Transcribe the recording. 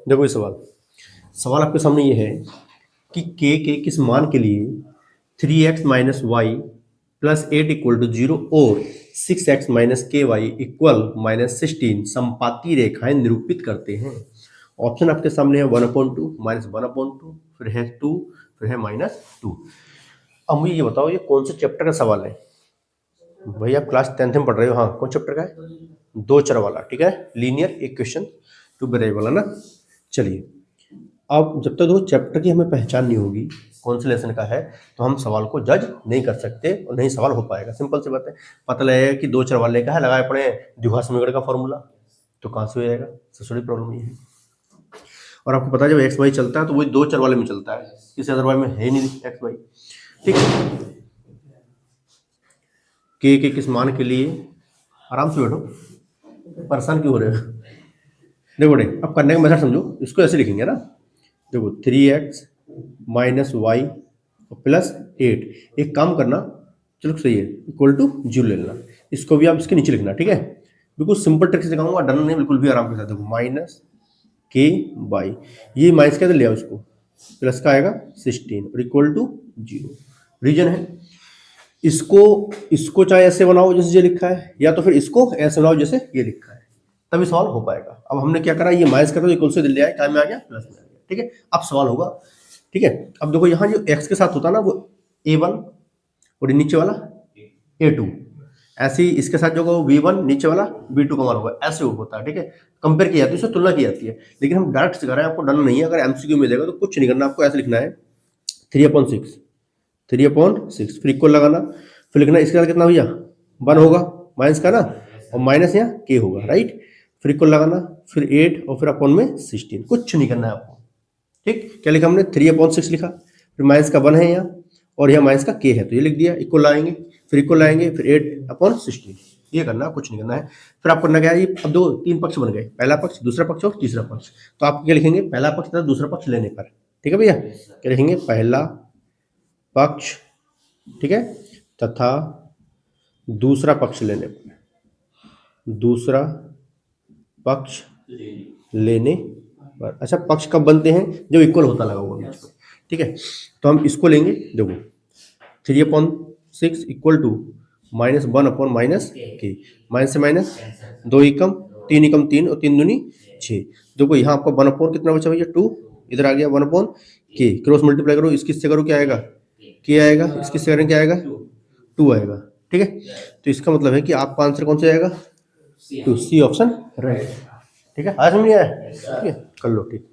देखो ये सवाल आपके सामने ये है कि के किस मान के लिए 3x minus Y plus 8 equal to 0 और 6x माइनस के वाई इक्वल माइनस 16 समपाती रेखाएं निरूपित करते हैं। ऑप्शन आपके सामने है 1/2 माइनस 1/2, फिर है 2, फिर है -2। अब मुझे ये बताओ ये कौन से चैप्टर का सवाल है? भाई आप क्लास 10th में पढ़ रहे हो। हाँ, कौन चैप्टर का है? दो चर वाला, ठीक है, लीनियर इक्वेशन टू वेरिएबल वाला ना। चलिए, अब जब तक वो चैप्टर की हमें पहचान नहीं होगी कौन से लेसन का है, तो हम सवाल को जज नहीं कर सकते और नहीं सवाल हो पाएगा। सिंपल सी बात है। पता लगेगा कि दो चर वाले का है, लगाए पड़े द्विघात समीकरण का फॉर्मूला, तो कहाँ से हो जाएगा? सबसे बड़ी प्रॉब्लम ये है। और आपको पता है जब एक्स वाई चलता है तो वही दो चर वाले में चलता है, किसी अदर वाई में है नहीं एक्स वाई। ठीक है, के किस मान के लिए, आराम से बैठो, परेशान क्यों हो रहे हो? देखो बेटे, अब करने का मेथड समझो। इसको ऐसे लिखेंगे ना, देखो 3x माइनस वाई प्लस 8। एक काम करना, चलो सही है, इक्वल टू 0 ले लेना। इसको भी आप इसके नीचे लिखना, ठीक है। बिल्कुल सिंपल ट्रिक से दिखाऊंगा, डरना नहीं, बिल्कुल भी आराम के साथ। देखो माइनस के बाई, ये माइनस के अंदर ले आओ इसको, प्लस का आएगा 16 और इक्वल टू 0। रीजन है, इसको चाहे ऐसे बनाओ जैसे ये लिखा है, या तो फिर इसको ऐसे बनाओ जैसे ये लिखा है, तभी सवाल हो पाएगा। अब हमने क्या करा, ये माइनस कर दो, इक्वल से ले आए, क्या में आ गया? प्लस में आ गया। ठीक है, अब सवाल होगा। ठीक है, अब देखो यहाँ जो x के साथ होता है ना वो a1 और ये नीचे वाला a2, ऐसे ही इसके साथ जो होगा वो v1, नीचे वाला v2 का मान होगा, ऐसे होता है। ठीक है, कंपेयर की जाती है, उससे तुलना की जाती है। लेकिन हम डायरेक्ट सिखा रहे हैं, आपको डरना नहीं है। अगर एमसीक्यू मिलेगा तो कुछ नहीं करना, आपको ऐसे लिखना है 3/6 फिर इक्वल लगाना, फिर लिखना इसके साथ कितना भैया 1 होगा, माइनस का ना, और माइनस यहाँ के होगा, राइट। फिर इक्वल लगाना, फिर 8 और फिर अपॉन में 16, कुछ नहीं करना है आपको। ठीक, क्या लिखा हमने? 3/6 लिखा, फिर माइनस का 1 है यहाँ, और यहाँ माइनस का के है तो ये लिख दिया। इक्वल लाएंगे, फिर इक्वल लाएंगे, फिर 8/16, ये करना, कुछ नहीं करना है। फिर आपको करना क्या है, ये अब दो तीन पक्ष बन गए, पहला पक्ष, दूसरा पक्ष और तीसरा पक्ष। तो आप क्या लिखेंगे? पहला पक्ष तथा दूसरा पक्ष लेने पर, ठीक है भैया, क्या लिखेंगे? पहला पक्ष, ठीक है, तथा दूसरा पक्ष लेने पर, दूसरा पक्ष लेने पर। अच्छा, पक्ष कब बनते हैं? जब इक्वल होता लगा हुआ बीच में। ठीक है, तो हम इसको लेंगे, देखो 3/6 इक्वल टू -1 अपॉन माइनस के, माइनस से माइनस, 2 एकम 3 एकम 3 और 3 दूनी 6। देखो यहाँ आपका 1 अपॉन कितना बचा भैया? 2, इधर आ गया 1 अपॉन के, क्रॉस मल्टीप्लाई करो, इसकी से करो क्या आएगा? के आएगा, इसकी से करें क्या आएगा? 2 आएगा। ठीक है, तो इसका मतलब है कि आपका आंसर कौन सा आएगा? 2, सी ऑप्शन रहेगा। ठीक है, आज समझ में आया? ठीक है, कर लो, ठीक।